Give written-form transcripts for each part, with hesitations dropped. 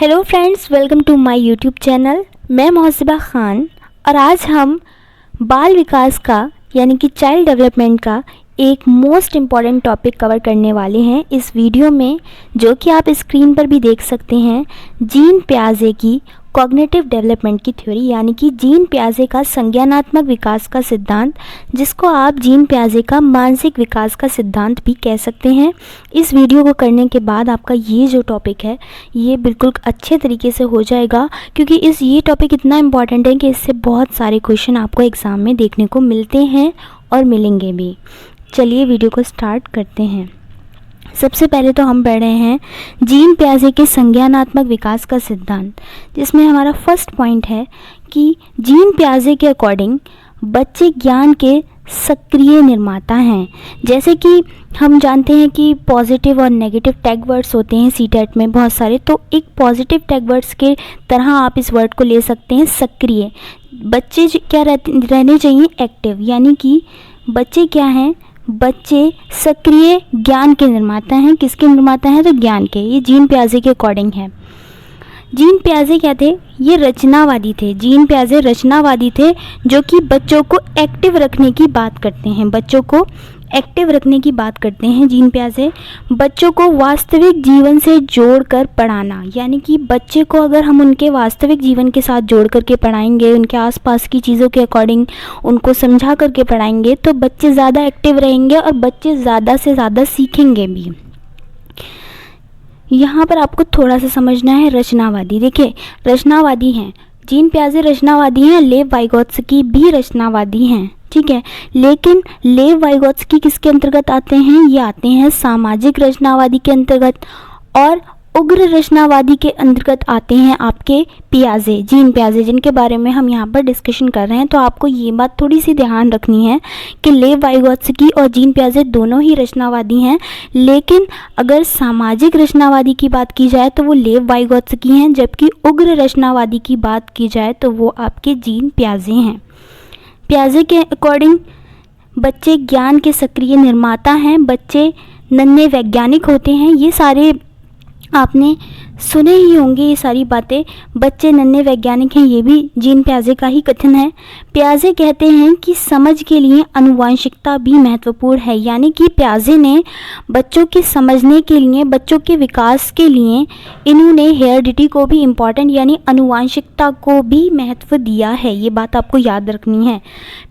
Hello friends, welcome to my YouTube channel. मैं मोहसिबा ख़ान और आज हम बाल विकास का यानी कि चाइल्ड डेवलपमेंट का एक मोस्ट इम्पॉर्टेंट टॉपिक कवर करने वाले हैं इस वीडियो में, जो कि आप स्क्रीन पर भी देख सकते हैं। जीन पियाजे की कॉग्निटिव डेवलपमेंट की थ्योरी यानी कि जीन पियाजे का संज्ञानात्मक विकास का सिद्धांत, जिसको आप जीन पियाजे का मानसिक विकास का सिद्धांत भी कह सकते हैं। इस वीडियो को करने के बाद आपका ये जो टॉपिक है ये बिल्कुल अच्छे तरीके से हो जाएगा, क्योंकि ये टॉपिक इतना इम्पॉर्टेंट है कि इससे बहुत सारे क्वेश्चन आपको एग्ज़ाम में देखने को मिलते हैं और मिलेंगे भी। चलिए वीडियो को स्टार्ट करते हैं। सबसे पहले तो हम पढ़ रहे हैं जीन पियाजे के संज्ञानात्मक विकास का सिद्धांत, जिसमें हमारा फर्स्ट पॉइंट है कि जीन पियाजे के अकॉर्डिंग बच्चे ज्ञान के सक्रिय निर्माता हैं। जैसे कि हम जानते हैं कि पॉजिटिव और नेगेटिव टैग वर्ड्स होते हैं सीटेट में बहुत सारे, तो एक पॉजिटिव टैग वर्ड्स के तरह आप इस वर्ड को ले सकते हैं, सक्रिय। बच्चे क्या रहने चाहिए? एक्टिव, यानी कि बच्चे क्या हैं? बच्चे सक्रिय ज्ञान के निर्माता हैं। किसके निर्माता हैं? तो ज्ञान के। ये जीन पियाजे के अकॉर्डिंग है। जीन पियाजे क्या थे? ये रचनावादी थे। जीन पियाजे रचनावादी थे, जो कि बच्चों को एक्टिव रखने की बात करते हैं। बच्चों को एक्टिव रखने की बात करते हैं जीन पियाजे। बच्चों को वास्तविक जीवन से जोड़कर पढ़ाना, यानी कि बच्चे को अगर हम उनके वास्तविक जीवन के साथ जोड़ करके पढ़ाएंगे, उनके आसपास की चीज़ों के अकॉर्डिंग उनको समझा करके पढ़ाएंगे, तो बच्चे ज़्यादा एक्टिव रहेंगे और बच्चे ज़्यादा से ज़्यादा सीखेंगे भी। यहाँ पर आपको थोड़ा सा समझना है रचनावादी। देखिए, रचनावादी हैं जीन पियाजे, रचनावादी हैं। लेव वाइगोत्स्की भी रचनावादी हैं, ठीक है। लेकिन लेव वाइगोत्स्की किसके अंतर्गत आते हैं? ये आते हैं सामाजिक रचनावादी के अंतर्गत, और उग्र रचनावादी के अंतर्गत आते हैं आपके पियाजे, जीन पियाजे, जिनके बारे में हम यहाँ पर डिस्कशन कर रहे हैं। तो आपको ये बात थोड़ी सी ध्यान रखनी है कि लेव वाइगोत्स्की और जीन पियाजे दोनों ही रचनावादी हैं, लेकिन अगर सामाजिक रचनावादी की बात की जाए तो वो लेव वाइगोत्स्की हैं, जबकि उग्र रचनावादी की बात की जाए तो वो आपके जीन पियाजे हैं। पियाजे के अकॉर्डिंग बच्चे ज्ञान के सक्रिय निर्माता हैं, बच्चे नन्हे वैज्ञानिक होते हैं। ये सारे आपने सुने ही होंगे, ये सारी बातें। बच्चे नन्हे वैज्ञानिक हैं, ये भी जीन पियाजे का ही कथन है। पियाजे कहते हैं कि समझ के लिए आनुवंशिकता भी महत्वपूर्ण है, यानी कि पियाजे ने बच्चों के समझने के लिए, बच्चों के विकास के लिए इन्होंने हेरिडिटी को भी इम्पॉर्टेंट यानी आनुवंशिकता को भी महत्व दिया है। ये बात आपको याद रखनी है।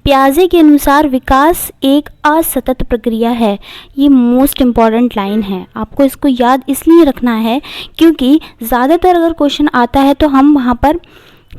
पियाजे के अनुसार विकास एक असतत प्रक्रिया है। ये मोस्ट इम्पॉर्टेंट लाइन है, आपको इसको याद इसलिए रखना है क्योंकि ज़्यादातर अगर क्वेश्चन आता है तो हम वहाँ पर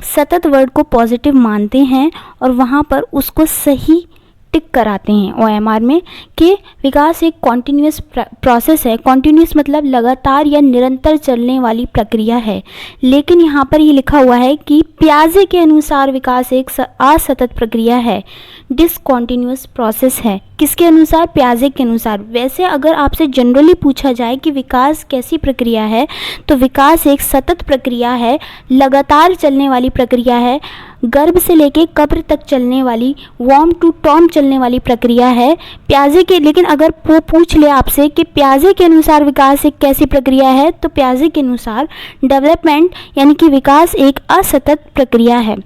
सतत वर्ड को पॉजिटिव मानते हैं और वहाँ पर उसको सही टिक कराते हैं OMR में कि विकास एक कॉन्टिन्यूस प्रोसेस है। कॉन्टिन्यूस मतलब लगातार या निरंतर चलने वाली प्रक्रिया है, लेकिन यहाँ पर ये लिखा हुआ है कि पियाजे के अनुसार विकास एक असतत प्रक्रिया है, डिसकॉन्टिन्यूस प्रोसेस है। किसके अनुसार? पियाजे के अनुसार। वैसे अगर आपसे जनरली पूछा जाए कि विकास कैसी प्रक्रिया है, तो विकास एक सतत प्रक्रिया है, लगातार चलने वाली प्रक्रिया है, गर्भ से लेके कब्र तक चलने वाली, वॉर्म टू टॉम चलने वाली प्रक्रिया है पियाजे के। लेकिन अगर वो पूछ ले आपसे कि पियाजे के अनुसार विकास एक कैसी प्रक्रिया है, तो पियाजे के अनुसार डेवलपमेंट यानी कि विकास एक असतत प्रक्रिया है।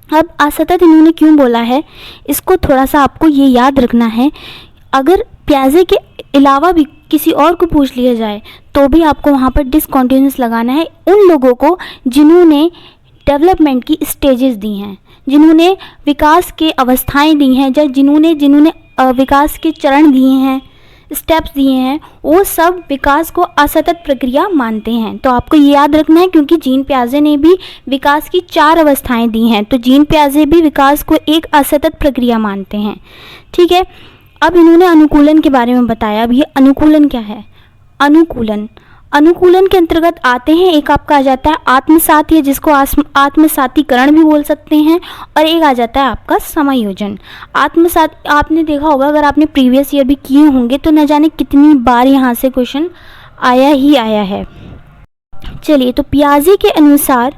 अब असतत इन्होंने क्यों बोला है, इसको थोड़ा सा आपको ये याद रखना है। अगर पियाजे के अलावा भी किसी और को पूछ लिया जाए तो भी आपको वहाँ पर डिसकॉन्टिन्यूस लगाना है उन लोगों को जिन्होंने डेवलपमेंट की स्टेजेस दी हैं, जिन्होंने विकास के अवस्थाएं दी हैं, या जिन्होंने विकास के चरण दिए हैं, स्टेप्स दिए हैं, वो सब विकास को असतत प्रक्रिया मानते हैं। तो आपको ये याद रखना है, क्योंकि जीन पियाजे ने भी विकास की 4 अवस्थाएं दी हैं, तो जीन पियाजे भी विकास को एक असतत प्रक्रिया मानते हैं, ठीक है। अब इन्होंने अनुकूलन के बारे में बताया। अब ये अनुकूलन क्या है? अनुकूलन के अंतर्गत आते हैं, एक आपका आ जाता है आत्मसात, या जिसको आत्मसातीकरण भी बोल सकते हैं, और एक आ जाता है आपका समायोजन। आत्मसात आपने देखा होगा, अगर आपने प्रीवियस ईयर भी किए होंगे तो न जाने कितनी बार यहाँ से क्वेश्चन आया ही आया है। चलिए, तो पियाजे के अनुसार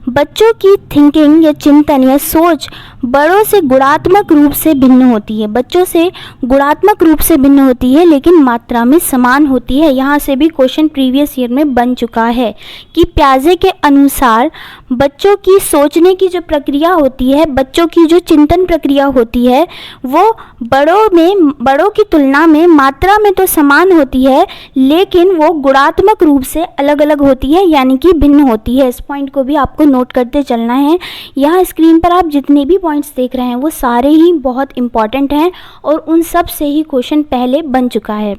बच्चों की थिंकिंग या चिंतन या सोच बड़ों से गुणात्मक रूप से भिन्न होती है। बच्चों से गुणात्मक रूप से भिन्न होती है लेकिन मात्रा में समान होती है। यहाँ से भी क्वेश्चन प्रीवियस ईयर में बन चुका है कि प्याजे के अनुसार बच्चों की सोचने की जो प्रक्रिया होती है, बच्चों की जो चिंतन प्रक्रिया होती है, वो बड़ों की तुलना में मात्रा में तो समान होती है लेकिन वो गुणात्मक रूप से अलग अलग होती है, यानी कि भिन्न होती है। इस पॉइंट को भी आपको नोट करते चलना है। यहाँ स्क्रीन पर आप जितने भी पॉइंट्स देख रहे हैं वो सारे ही बहुत इंपॉर्टेंट हैं और उन सब से ही क्वेश्चन पहले बन चुका है।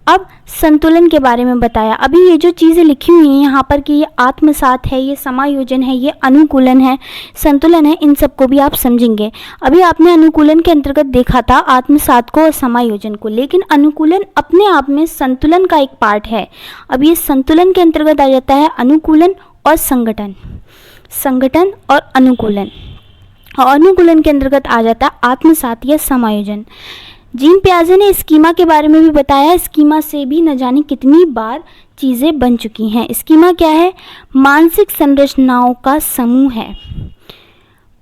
अब संतुलन के बारे में बताया। अभी ये जो चीज़ें लिखी हुई हैं यहाँ पर कि ये आत्मसात है, ये समायोजन है, ये अनुकूलन है, संतुलन है, इन सबको भी आप समझेंगे। अभी आपने अनुकूलन के अंतर्गत देखा था आत्मसात को और समायोजन को, लेकिन अनुकूलन अपने आप में संतुलन का एक पार्ट है। अब ये संतुलन के अंतर्गत आ जाता है अनुकूलन और संगठन, संगठन और अनुकूलन, और अनुकूलन के अंतर्गत आ जाता है आत्मसात या समायोजन। जीन पियाजे ने स्कीमा के बारे में भी बताया। स्कीमा से भी न जाने कितनी बार चीज़ें बन चुकी हैं। स्कीमा क्या है? मानसिक संरचनाओं का समूह है।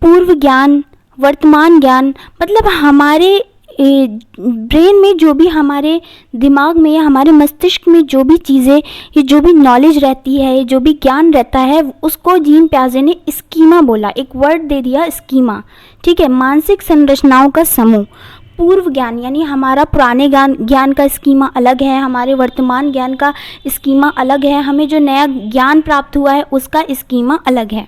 पूर्व ज्ञान, वर्तमान ज्ञान, मतलब हमारे ब्रेन में जो भी, हमारे दिमाग में या हमारे मस्तिष्क में जो भी चीज़ें, ये जो भी नॉलेज रहती है, जो भी ज्ञान रहता है, उसको जीन पियाजे ने स्कीमा बोला, एक वर्ड दे दिया स्कीमा। ठीक है, मानसिक संरचनाओं का समूह। पूर्व ज्ञान यानी हमारा पुराने ज्ञान का स्कीमा अलग है, हमारे वर्तमान ज्ञान का स्कीमा अलग है, हमें जो नया ज्ञान प्राप्त हुआ है उसका स्कीमा अलग है।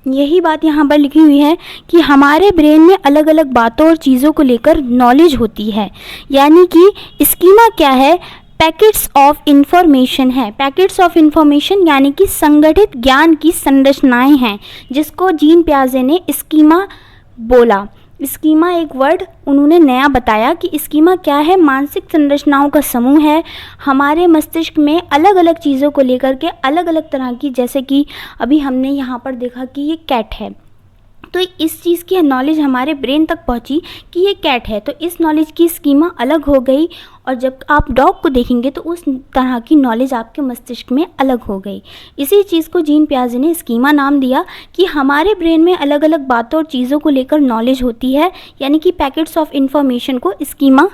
यही बात यहाँ पर लिखी हुई है कि हमारे ब्रेन में अलग अलग बातों और चीज़ों को लेकर नॉलेज होती है, यानी कि स्कीमा क्या है? पैकेट्स ऑफ इंफॉर्मेशन है। पैकेट्स ऑफ इंफॉर्मेशन यानी कि संगठित ज्ञान की संरचनाएं हैं, जिसको जीन पियाजे ने स्कीमा बोला। स्कीमा एक वर्ड उन्होंने नया बताया कि स्कीमा क्या है? मानसिक संरचनाओं का समूह है। हमारे मस्तिष्क में अलग अलग चीज़ों को लेकर के अलग अलग तरह की, जैसे कि अभी हमने यहाँ पर देखा कि ये कैट है, तो इस चीज़ की नॉलेज हमारे ब्रेन तक पहुंची कि ये कैट है, तो इस नॉलेज की स्कीमा अलग हो गई। और जब आप डॉग को देखेंगे तो उस तरह की नॉलेज आपके मस्तिष्क में अलग हो गई। इसी चीज़ को जीन पियाजे ने स्कीमा नाम दिया कि हमारे ब्रेन में अलग अलग बातों और चीज़ों को लेकर नॉलेज होती है, यानी कि पैकेट्स ऑफ इंफॉर्मेशन को स्कीमा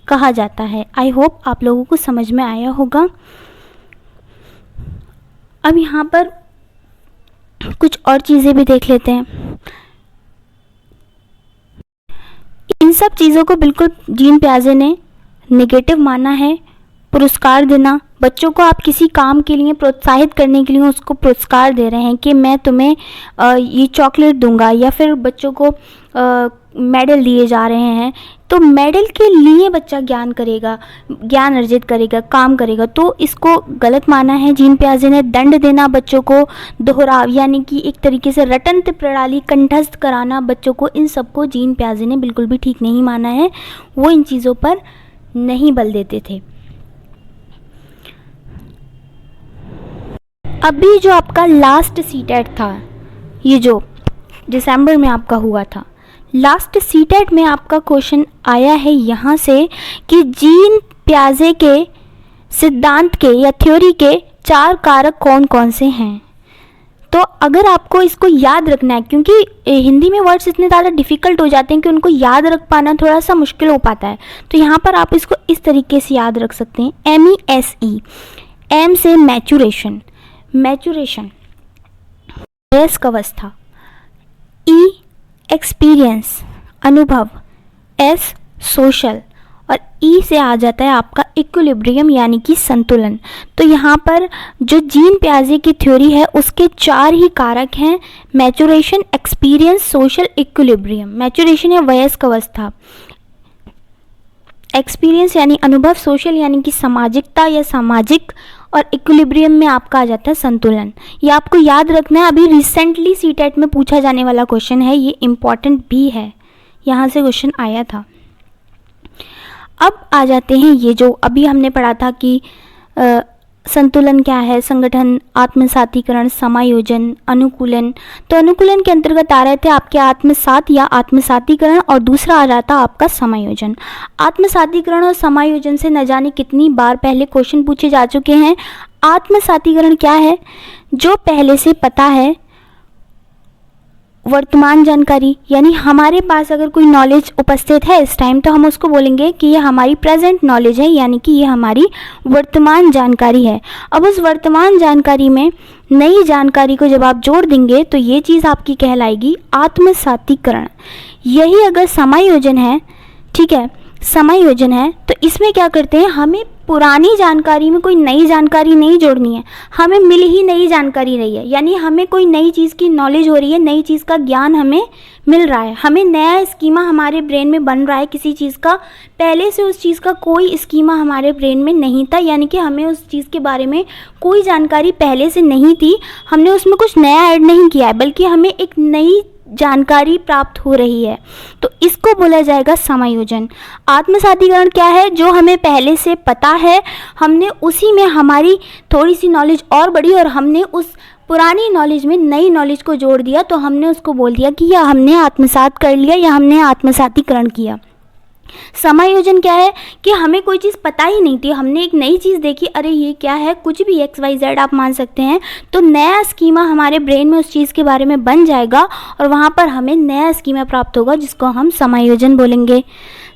कहा जाता है। आई होप आप लोगों को समझ में आया होगा। अब यहाँ पर कुछ और चीज़ें भी देख लेते हैं। इन सब चीज़ों को बिल्कुल जीन पियाजे ने नेगेटिव माना है। पुरस्कार देना, बच्चों को आप किसी काम के लिए प्रोत्साहित करने के लिए उसको पुरस्कार दे रहे हैं कि मैं तुम्हें ये चॉकलेट दूंगा, या फिर बच्चों को मेडल दिए जा रहे हैं, तो मेडल के लिए बच्चा ज्ञान अर्जित करेगा, काम करेगा, तो इसको गलत माना है जीन पियाजे ने। दंड देना बच्चों को, दोहराव यानी कि एक तरीके से रटंत प्रणाली, कंठस्थ कराना बच्चों को, इन सबको जीन पियाजे ने बिल्कुल भी ठीक नहीं माना है। वो इन चीज़ों पर नहीं बल देते थे। अभी जो आपका लास्ट सीटेट था, ये जो दिसंबर में आपका हुआ था, लास्ट सीटेट में आपका क्वेश्चन आया है यहाँ से कि जीन पियाजे के सिद्धांत के या थ्योरी के 4 कारक कौन कौन से हैं। तो अगर आपको इसको याद रखना है, क्योंकि हिंदी में वर्ड्स इतने ज़्यादा डिफ़िकल्ट हो जाते हैं कि उनको याद रख पाना थोड़ा सा मुश्किल हो पाता है, तो यहाँ पर आप इसको इस तरीके से याद रख सकते हैं। MESE, M से मैचुरेशन, मैचुरेशन वयस्क अवस्था, E एक्सपीरियंस अनुभव, S सोशल, और E से आ जाता है आपका इक्विलिब्रियम यानी कि संतुलन। तो यहाँ पर जो जीन पियाजे की थ्योरी है उसके 4 ही कारक हैं, maturation, experience, social, equilibrium. Maturation या वयस्क अवस्था, एक्सपीरियंस यानी अनुभव, सोशल यानी कि सामाजिकता या सामाजिक, और इक्विलिब्रियम में आपका आ जाता है संतुलन। ये आपको याद रखना है। अभी रिसेंटली सीटेट में पूछा जाने वाला क्वेश्चन है, ये इम्पॉर्टेंट भी है, यहाँ से क्वेश्चन आया था। अब आ जाते हैं ये जो अभी हमने पढ़ा था कि संतुलन क्या है, संगठन, आत्मसातीकरण, समायोजन, अनुकूलन। तो अनुकूलन के अंतर्गत आ रहे थे आपके आत्मसात या आत्मसातीकरण, और दूसरा आ रहा था आपका समायोजन। आत्मसातीकरण और समायोजन से न जाने कितनी बार पहले क्वेश्चन पूछे जा चुके हैं। आत्मसातीकरण क्या है? जो पहले से पता है वर्तमान जानकारी, यानी हमारे पास अगर कोई नॉलेज उपस्थित है इस टाइम तो हम उसको बोलेंगे कि ये हमारी प्रेजेंट नॉलेज है, यानी कि ये हमारी वर्तमान जानकारी है। अब उस वर्तमान जानकारी में नई जानकारी को जब आप जोड़ देंगे तो ये चीज़ आपकी कहलाएगी आत्मसातीकरण। यही अगर समायोजन है, ठीक है, समायोजन है, तो इसमें क्या करते हैं, हमें पुरानी जानकारी में कोई नई जानकारी नहीं जोड़नी है, हमें मिल ही नई जानकारी रही है, यानी हमें कोई नई चीज़ की नॉलेज हो रही है, नई चीज़ का ज्ञान हमें मिल रहा है, हमें नया स्कीमा हमारे ब्रेन में बन रहा है किसी चीज़ का। पहले से उस चीज़ का कोई स्कीमा हमारे ब्रेन में नहीं था, यानी कि हमें उस चीज़ के बारे में कोई जानकारी पहले से नहीं थी, हमने उसमें कुछ नया ऐड नहीं किया है, बल्कि हमें एक नई जानकारी प्राप्त हो रही है, तो इसको बोला जाएगा समायोजन। आत्मसातीकरण क्या है, जो हमें पहले से पता है, हमने उसी में हमारी थोड़ी सी नॉलेज और बढ़ी और हमने उस पुरानी नॉलेज में नई नॉलेज को जोड़ दिया, तो हमने उसको बोल दिया कि यह हमने आत्मसात कर लिया या हमने आत्मसातीकरण किया। समायोजन क्या है कि हमें कोई चीज़ पता ही नहीं थी, हमने एक नई चीज़ देखी, अरे ये क्या है, कुछ भी XYZ आप मान सकते हैं, तो नया स्कीमा हमारे ब्रेन में उस चीज़ के बारे में बन जाएगा और वहाँ पर हमें नया स्कीमा प्राप्त होगा जिसको हम समायोजन बोलेंगे।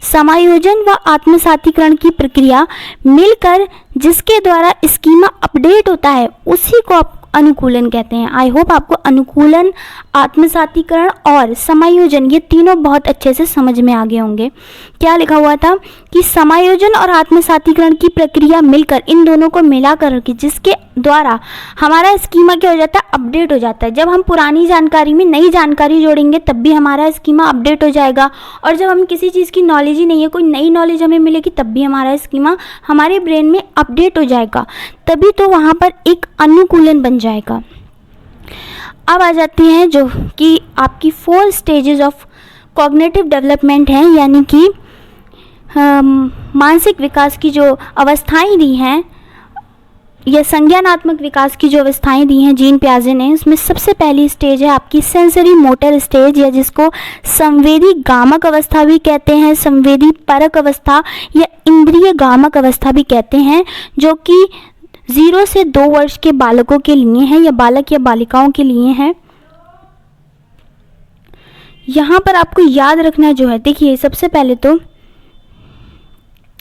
समायोजन व आत्मसातीकरण की प्रक्रिया मिलकर जिसके द्वारा स्कीमा अपडेट होता है उसी को अनुकूलन कहते हैं। आई होप आपको अनुकूलन, आत्मसातीकरण और समायोजन ये तीनों बहुत अच्छे से समझ में आ गए होंगे। क्या लिखा हुआ था कि समायोजन और आत्मसातीकरण की प्रक्रिया मिलकर, इन दोनों को मिला कर के जिसके द्वारा हमारा स्कीमा क्या हो जाता है, अपडेट हो जाता है। जब हम पुरानी जानकारी में नई जानकारी जोड़ेंगे तब भी हमारा स्कीमा अपडेट हो जाएगा, और जब हम किसी चीज़ की नॉलेज ही नहीं है, कोई नई नॉलेज हमें मिलेगी तब भी हमारा स्कीमा हमारे ब्रेन में अपडेट हो जाएगा, तभी तो वहाँ पर एक अनुकूलन बन जाएगा। अब आ जाती हैं जो कि आपकी 4 स्टेजेस ऑफ कॉग्निटिव डेवलपमेंट हैं, यानी कि मानसिक विकास की जो अवस्थाएं दी हैं या संज्ञानात्मक विकास की जो अवस्थाएं दी हैं जीन पियाजे ने, उसमें सबसे पहली स्टेज है आपकी सेंसरी मोटर स्टेज, या जिसको संवेदी गामक अवस्था भी कहते हैं, संवेदी परक अवस्था या इंद्रिय गामक अवस्था भी कहते हैं, जो कि 0 से 2 वर्ष के बालकों के लिए है या बालक या बालिकाओं के लिए है। यहाँ पर आपको याद रखना जो है, देखिए सबसे पहले तो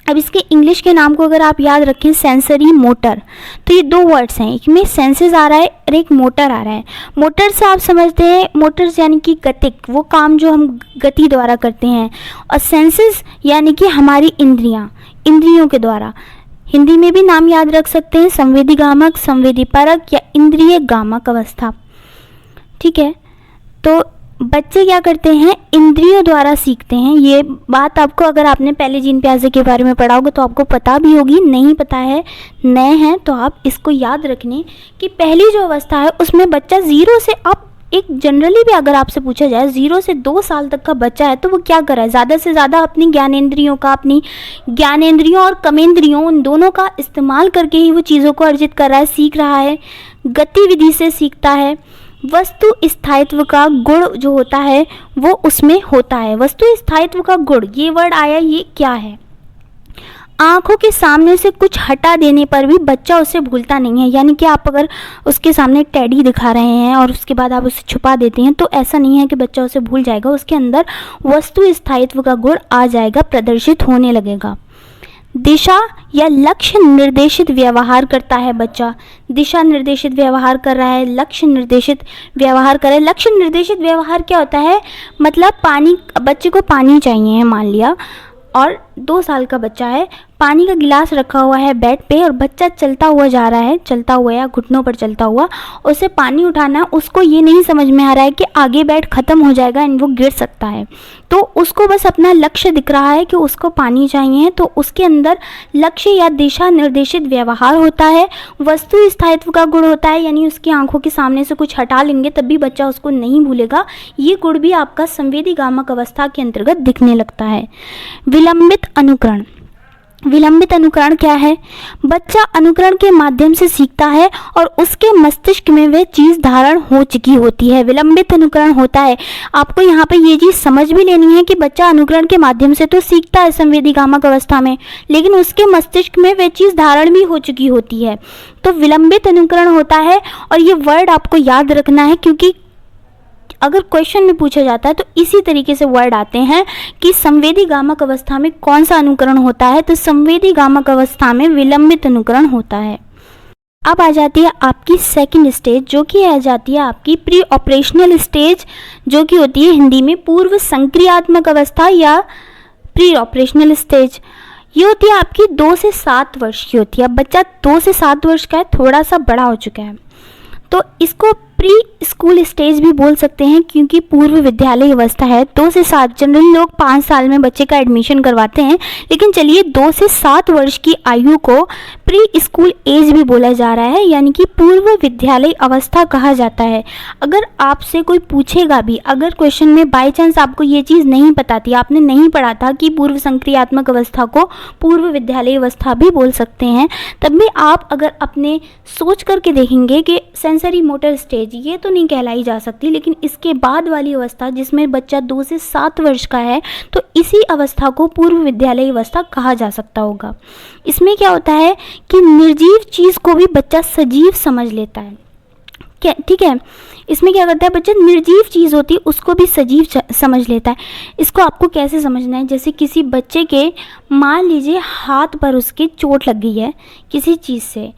अब इसके इंग्लिश के नाम को अगर आप याद रखें, सेंसरी मोटर, तो ये 2 वर्ड्स हैं, एक में सेंसेस आ रहा है और एक मोटर आ रहा है। मोटर से आप समझते हैं, मोटर्स यानी कि गतिक, वो काम जो हम गति द्वारा करते हैं, और सेंसेस यानी कि हमारी इंद्रियां, इंद्रियों के द्वारा। हिंदी में भी नाम याद रख सकते हैं, संवेदी गामक, संवेदी परक या इंद्रिय गामक अवस्था, ठीक है। तो बच्चे क्या करते हैं, इंद्रियों द्वारा सीखते हैं। ये बात आपको, अगर आपने पहले जीन पियाजे के बारे में पढ़ा होगा तो आपको पता भी होगी, नहीं पता है, नए हैं तो आप इसको याद रखने कि पहली जो अवस्था है उसमें बच्चा 0 से, आप एक जनरली भी अगर आपसे पूछा जाए 0 से 2 साल तक का बच्चा है तो वो क्या कर रहा है, ज़्यादा से ज़्यादा अपनी ज्ञानेंद्रियों और कमेंद्रियों, उन दोनों का इस्तेमाल करके ही वो चीज़ों को अर्जित कर रहा है, सीख रहा है, गतिविधि से सीखता है। वस्तु स्थायित्व का गुण जो होता है वो उसमें होता है। वस्तु स्थायित्व का गुण, ये वर्ड आया, ये क्या है, आंखों के सामने से कुछ हटा देने पर भी बच्चा उसे भूलता नहीं है। यानी कि आप अगर उसके सामने एक टेडी दिखा रहे हैं और उसके बाद आप उसे छुपा देते हैं तो ऐसा नहीं है कि बच्चा उसे भूल जाएगा, उसके अंदर वस्तु स्थायित्व का गुण आ जाएगा, प्रदर्शित होने लगेगा। दिशा या लक्ष्य निर्देशित व्यवहार करता है बच्चा, दिशा निर्देशित व्यवहार कर रहा है, लक्ष्य निर्देशित व्यवहार कर रहा है। लक्ष्य निर्देशित व्यवहार क्या होता है, मतलब पानी, बच्चे को पानी चाहिए है मान लिया, और 2 साल का बच्चा है, पानी का गिलास रखा हुआ है बेड पे और बच्चा चलता हुआ जा रहा है, चलता हुआ या घुटनों पर चलता हुआ, उसे पानी उठाना है, उसको ये नहीं समझ में आ रहा है कि आगे बेड ख़त्म हो जाएगा एंड वो गिर सकता है, तो उसको बस अपना लक्ष्य दिख रहा है कि उसको पानी चाहिए, तो उसके अंदर लक्ष्य या दिशा निर्देशित व्यवहार होता है। वस्तु स्थायित्व का गुण होता है, यानी उसकी आंखों के सामने से कुछ हटा लेंगे तब भी बच्चा उसको नहीं भूलेगा, ये गुण भी आपका संवेदी गामक अवस्था के अंतर्गत दिखने लगता है। विलंबित अनुकरण, विलंबित अनुकरण क्या है, बच्चा अनुकरण के माध्यम से सीखता है और उसके मस्तिष्क में वह चीज़ धारण हो चुकी होती है। विलंबित अनुकरण होता है, आपको यहाँ पे ये चीज़ समझ भी लेनी है कि बच्चा अनुकरण के माध्यम से तो सीखता है संवेदी गामक अवस्था में, लेकिन उसके मस्तिष्क में वह चीज़ धारण भी हो चुकी होती है, तो विलंबित अनुकरण होता है। और ये वर्ड आपको याद रखना है, क्योंकि अगर क्वेश्चन में पूछा जाता है तो इसी तरीके से वर्ड आते हैं कि संवेदी गामक अवस्था में कौन सा अनुकरण होता है, तो संवेदी गामक अवस्था में विलंबित अनुकरण होता है। अब आ जाती है आपकी सेकंड स्टेज, जो कि आ जाती है आपकी प्री ऑपरेशनल स्टेज, जो कि होती है हिंदी में पूर्व संक्रियात्मक अवस्था या प्री ऑपरेशनल स्टेज। ये होती है आपकी 2 से 7 वर्ष की होती है। अब बच्चा 2 से 7 वर्ष का है, थोड़ा सा बड़ा हो चुका है, तो इसको प्री स्कूल स्टेज भी बोल सकते हैं, क्योंकि पूर्व विद्यालय अवस्था है। 2 से 7 जनरली लोग 5 साल में बच्चे का एडमिशन करवाते हैं, लेकिन चलिए 2 से 7 वर्ष की आयु को प्री स्कूल एज भी बोला जा रहा है, यानी कि पूर्व विद्यालय अवस्था कहा जाता है। अगर आपसे कोई पूछेगा भी, अगर क्वेश्चन में बाय चांस आपको ये चीज़ नहीं पता थी, आपने नहीं पढ़ा था कि पूर्व संक्रियात्मक अवस्था को पूर्व विद्यालय अवस्था भी बोल सकते हैं, तब भी आप अगर अपने सोच करके देखेंगे कि सेंसरी मोटर स्टेज ये तो नहीं कहलाई जा सकती, लेकिन इसके बाद वाली अवस्था जिसमें बच्चा 2 से 7 वर्ष का है, तो इसी अवस्था को पूर्व विद्यालय अवस्था कहा जा सकता होगा। इसमें क्या होता है कि निर्जीव चीज़ को भी बच्चा सजीव समझ लेता है, क्या ठीक है। इसमें क्या करता है बच्चा, निर्जीव चीज़ होती है उसको भी सजीव समझ लेता है। इसको आपको कैसे समझना है, जैसे किसी बच्चे के मान लीजिए हाथ पर उसके चोट लग गई है किसी चीज़ से,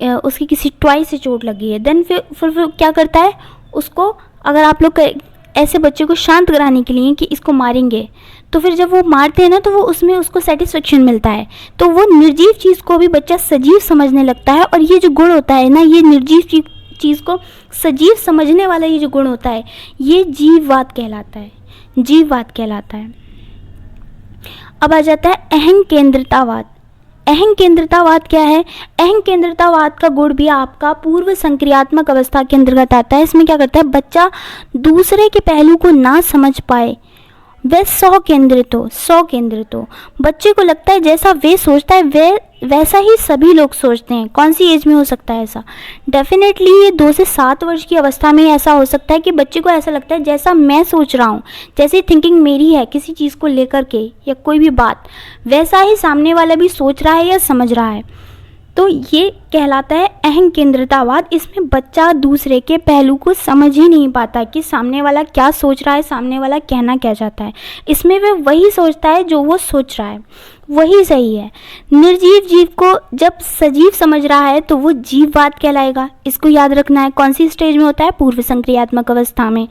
उसकी किसी टॉय से चोट लगी है, देन फिर क्या करता है उसको, अगर आप लोग ऐसे बच्चे को शांत कराने के लिए कि इसको मारेंगे, तो फिर जब वो मारते हैं ना तो वो उसमें उसको सेटिस्फेक्शन मिलता है, तो वो निर्जीव चीज़ को भी बच्चा सजीव समझने लगता है। और ये जो गुण होता है ना, ये निर्जीव चीज़ को सजीव समझने वाला ये जो गुण होता है, ये जीववाद कहलाता है, जीववाद कहलाता है। अब आ जाता है अहं केंद्रितावाद। अहं केंद्रितावाद क्या है? अहं केंद्रितावाद का गुण भी आपका पूर्व संक्रियात्मक अवस्था के अंतर्गत आता है। इसमें क्या करता है, बच्चा दूसरे के पहलू को ना समझ पाए, वह सौ केंद्रित हो। बच्चे को लगता है जैसा वे सोचता है वैसा ही सभी लोग सोचते हैं। कौन सी एज में हो सकता है ऐसा? डेफिनेटली ये 2 से 7 वर्ष की अवस्था में ऐसा हो सकता है कि बच्चे को ऐसा लगता है जैसा मैं सोच रहा हूँ, जैसी थिंकिंग मेरी है किसी चीज़ को लेकर के या कोई भी बात, वैसा ही सामने वाला भी सोच रहा है या समझ रहा है। तो ये कहलाता है अहं केंद्रितावाद। इसमें बच्चा दूसरे के पहलू को समझ ही नहीं पाता कि सामने वाला क्या सोच रहा है, सामने वाला कहना क्या चाहता है। इसमें वह वही सोचता है जो वो सोच रहा है, वही सही है। निर्जीव जीव को जब सजीव समझ रहा है तो वो जीववाद कहलाएगा। इसको याद रखना है। कौन सी स्टेज में होता है? पूर्व संक्रियात्मक अवस्था में।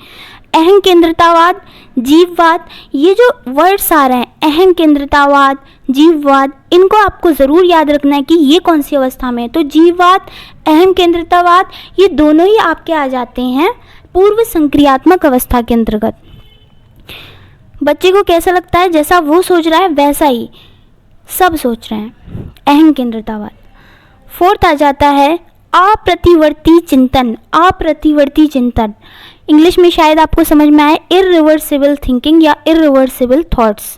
अहं केंद्रितावाद, जीववाद, ये जो वर्ड्स आ रहे हैं अहं केंद्रितावाद, जीववाद, इनको आपको ज़रूर याद रखना है कि ये कौन सी अवस्था में है। तो जीववाद, अहं केंद्रितावाद, ये दोनों ही आपके आ जाते हैं पूर्व संक्रियात्मक अवस्था के अंतर्गत। बच्चे को कैसा लगता है, जैसा वो सोच रहा है वैसा ही सब सोच रहे हैं, अहं केंद्रितावाद। फोर्थ आ जाता है अप्रतिवर्ती चिंतन। अप्रतिवर्ती चिंतन इंग्लिश में शायद आपको समझ में आए, इररिवर्सिबल थिंकिंग या इररिवर्सिबल थॉट्स।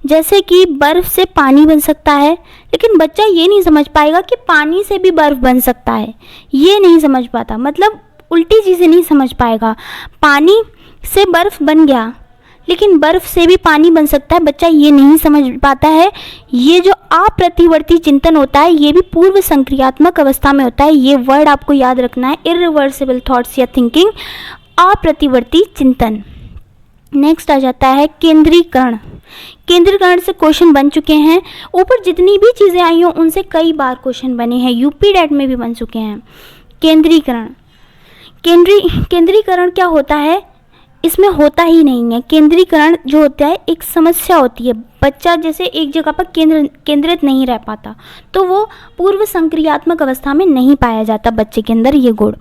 जैसे कि बर्फ़ से पानी बन सकता है, लेकिन बच्चा ये नहीं समझ पाएगा कि पानी से भी बर्फ़ बन सकता है, ये नहीं समझ पाता। मतलब उल्टी चीज़ें नहीं समझ पाएगा। पानी से बर्फ़ बन गया, लेकिन बर्फ़ से भी पानी बन सकता है, बच्चा ये नहीं समझ पाता है। ये जो अप्रतिवर्ती चिंतन होता है ये भी पूर्व संक्रियात्मक अवस्था में होता है। ये वर्ड आपको याद रखना है, इररिवर्सिबल थॉट्स या थिंकिंग, अप्रतिवर्ती चिंतन। नेक्स्ट आ जाता है केंद्रीकरण। केंद्रीकरण से क्वेश्चन बन चुके हैं। ऊपर जितनी भी चीज़ें आई हों उनसे कई बार क्वेश्चन बने हैं, यूपी डैट में भी बन चुके हैं। केंद्रीकरण, केंद्रीकरण क्या होता है? इसमें होता ही नहीं है। केंद्रीकरण जो होता है एक समस्या होती है, बच्चा जैसे एक जगह पर केंद्रित नहीं रह पाता, तो वो पूर्व संक्रियात्मक अवस्था में नहीं पाया जाता बच्चे के अंदर ये गुण।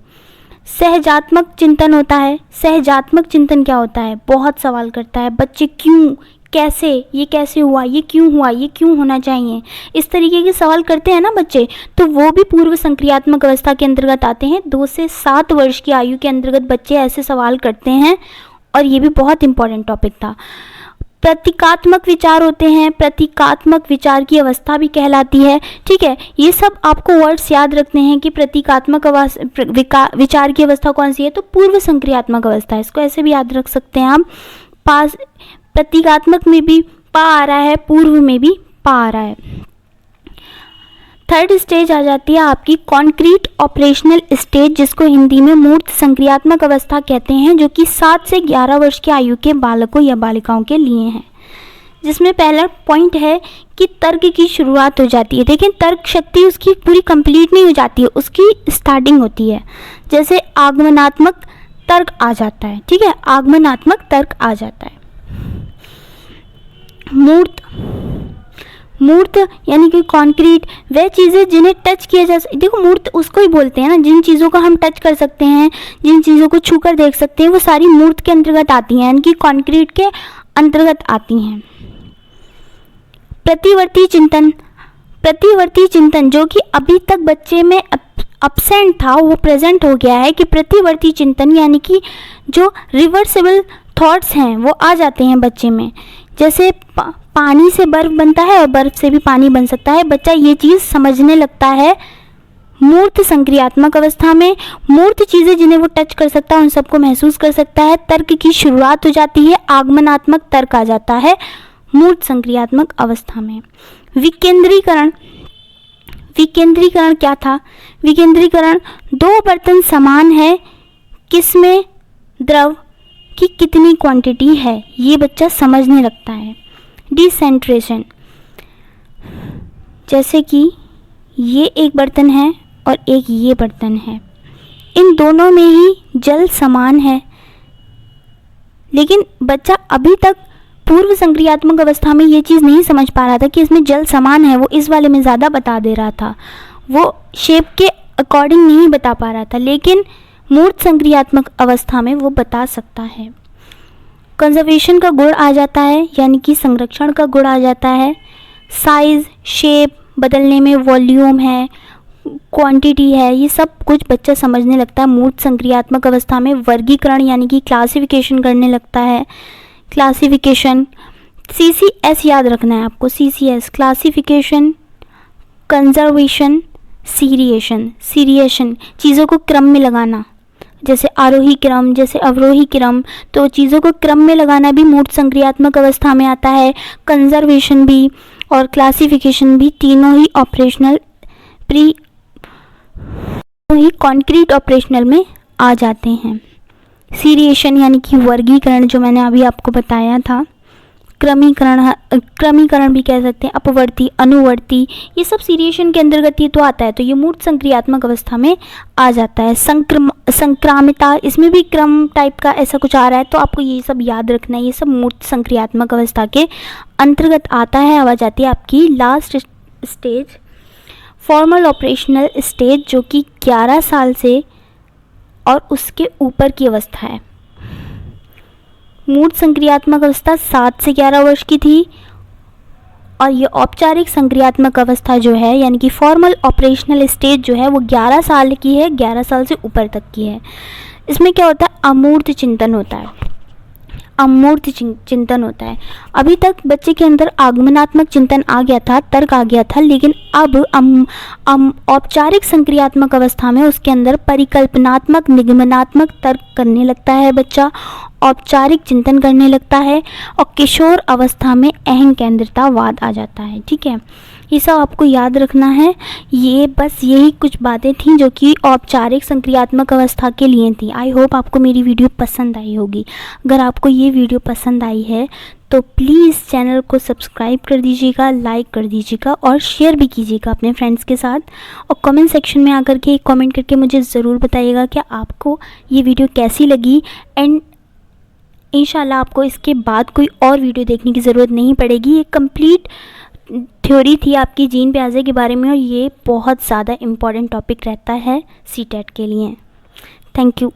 सहजात्मक चिंतन होता है। सहजात्मक चिंतन क्या होता है? बहुत सवाल करता है बच्चे, क्यों, कैसे, ये कैसे हुआ, ये क्यों हुआ, ये क्यों होना चाहिए, इस तरीके के सवाल करते हैं ना बच्चे, तो वो भी पूर्व संक्रियात्मक अवस्था के अंतर्गत आते हैं। 2 से 7 वर्ष की आयु के अंतर्गत बच्चे ऐसे सवाल करते हैं, और ये भी बहुत इंपॉर्टेंट टॉपिक था। प्रतीकात्मक विचार होते हैं, प्रतीकात्मक विचार की अवस्था भी कहलाती है। ठीक है, ये सब आपको वर्ड्स याद रखने हैं कि प्रतीकात्मक विचार की अवस्था कौन सी है, तो पूर्व संक्रियात्मक अवस्था है। इसको ऐसे भी याद रख सकते हैं आप। पास प्रतीकात्मक में भी पा आ रहा है, पूर्व में भी पा आ रहा है। थर्ड स्टेज आ जाती है आपकी कॉन्क्रीट ऑपरेशनल स्टेज, जिसको हिंदी में मूर्त संक्रियात्मक अवस्था कहते हैं, जो कि 7 से 11 वर्ष की आयु के बालकों या बालिकाओं के लिए हैं। जिसमें पहला पॉइंट है कि तर्क की शुरुआत हो जाती है। देखिए, तर्क शक्ति उसकी पूरी कंप्लीट नहीं हो जाती है, उसकी स्टार्टिंग होती है। जैसे आगमनात्मक तर्क आ जाता है, ठीक है, आगमनात्मक तर्क आ जाता है। मूर्त यानी कि कॉन्क्रीट, वह चीज़ें जिन्हें टच किया जा सकता। देखो, मूर्त उसको ही बोलते हैं ना, जिन चीज़ों को हम टच कर सकते हैं, जिन चीज़ों को छूकर देख सकते हैं, वो सारी मूर्त के अंतर्गत आती हैं, यानी कि कॉन्क्रीट के अंतर्गत आती हैं। प्रतिवर्ती चिंतन जो कि अभी तक बच्चे में अब्सेंट था, वो प्रेजेंट हो गया है कि प्रतिवर्ती चिंतन यानी कि जो रिवर्सिबल थॉट्स हैं वो आ जाते हैं बच्चे में। जैसे पानी से बर्फ़ बनता है और बर्फ़ से भी पानी बन सकता है। बच्चा ये चीज़ समझने लगता है मूर्त संक्रियात्मक अवस्था में। मूर्त चीज़ें जिन्हें वो टच कर सकता है उन सबको महसूस कर सकता है। तर्क की शुरुआत हो जाती है, आगमनात्मक तर्क आ जाता है मूर्त संक्रियात्मक अवस्था में। विकेंद्रीकरण क्या था? विकेंद्रीकरण, दो बर्तन समान है, किसमें द्रव की कितनी क्वांटिटी है, ये बच्चा समझने लगता है। डिसेंट्रेशन, जैसे कि ये एक बर्तन है और एक ये बर्तन है, इन दोनों में ही जल समान है, लेकिन बच्चा अभी तक पूर्व संक्रियात्मक अवस्था में ये चीज़ नहीं समझ पा रहा था कि इसमें जल समान है। वो इस वाले में ज़्यादा बता दे रहा था, वो शेप के अकॉर्डिंग नहीं बता पा रहा था, लेकिन मूर्त संक्रियात्मक अवस्था में वो बता सकता है। कंजर्वेशन का गुण आ जाता है, यानी कि संरक्षण का गुण आ जाता है। साइज़, शेप बदलने में, वॉल्यूम है, क्वांटिटी है, ये सब कुछ बच्चा समझने लगता है मूर्त संक्रियात्मक अवस्था में। वर्गीकरण यानी कि क्लासिफिकेशन करने लगता है। क्लासिफिकेशन, CCS याद रखना है आपको, CCS क्लासिफिकेशन, कंजर्वेशन, सीरिएशन चीज़ों को क्रम में लगाना, जैसे आरोही क्रम, जैसे अवरोही क्रम, तो चीज़ों को क्रम में लगाना भी मूर्त संक्रियात्मक अवस्था में आता है। कंजर्वेशन भी और क्लासिफिकेशन भी, तीनों ही कॉन्क्रीट ऑपरेशनल में आ जाते हैं। सीरिएशन यानी कि वर्गीकरण, जो मैंने अभी आपको बताया था। क्रमीकरण भी कह सकते हैं, अपवर्ती, अनुवर्ती, ये सब सीरिएशन के अंतर्गत ही तो आता है, तो ये मूर्त संक्रियात्मक अवस्था में आ जाता है। संक्रामिता, इसमें भी क्रम टाइप का ऐसा कुछ आ रहा है, तो आपको ये सब याद रखना है, ये सब मूर्त संक्रियात्मक अवस्था के अंतर्गत आता है। अब आ जाती है आपकी last stage, formal operational stage, जो कि 11 साल से और उसके ऊपर की अवस्था है। मूर्त संक्रियात्मक अवस्था 7 से 11 वर्ष की थी, और ये औपचारिक संक्रियात्मक अवस्था जो है, यानी कि फॉर्मल ऑपरेशनल स्टेज जो है, वो 11 साल की है, 11 साल से ऊपर तक की है। इसमें क्या होता है? अमूर्त चिंतन होता है, अमूर्त चिंतन होता है। अभी तक बच्चे के अंदर आगमनात्मक चिंतन आ गया था, तर्क आ गया था, लेकिन अब औपचारिक संक्रियात्मक अवस्था में उसके अंदर परिकल्पनात्मक, निगमनात्मक तर्क करने लगता है बच्चा, औपचारिक चिंतन करने लगता है, और किशोर अवस्था में अहं केंद्रितावाद आ जाता है। ठीक है, ये सब आपको याद रखना है। ये बस यही कुछ बातें थी जो कि औपचारिक संक्रियात्मक अवस्था के लिए थी। आई होप आपको मेरी वीडियो पसंद आई होगी। अगर आपको ये वीडियो पसंद आई है तो प्लीज़ चैनल को सब्सक्राइब कर दीजिएगा, लाइक कर दीजिएगा और शेयर भी कीजिएगा अपने फ्रेंड्स के साथ। और कमेंट सेक्शन में आकर के कमेंट करके मुझे ज़रूर बताइएगा कि आपको ये वीडियो कैसी लगी। एंड इंशाल्लाह आपको इसके बाद कोई और वीडियो देखने की ज़रूरत नहीं पड़ेगी। ये कंप्लीट थ्योरी थी आपकी जीन प्याजे के बारे में, और ये बहुत ज़्यादा इम्पॉर्टेंट टॉपिक रहता है CTET के लिए। Thank you.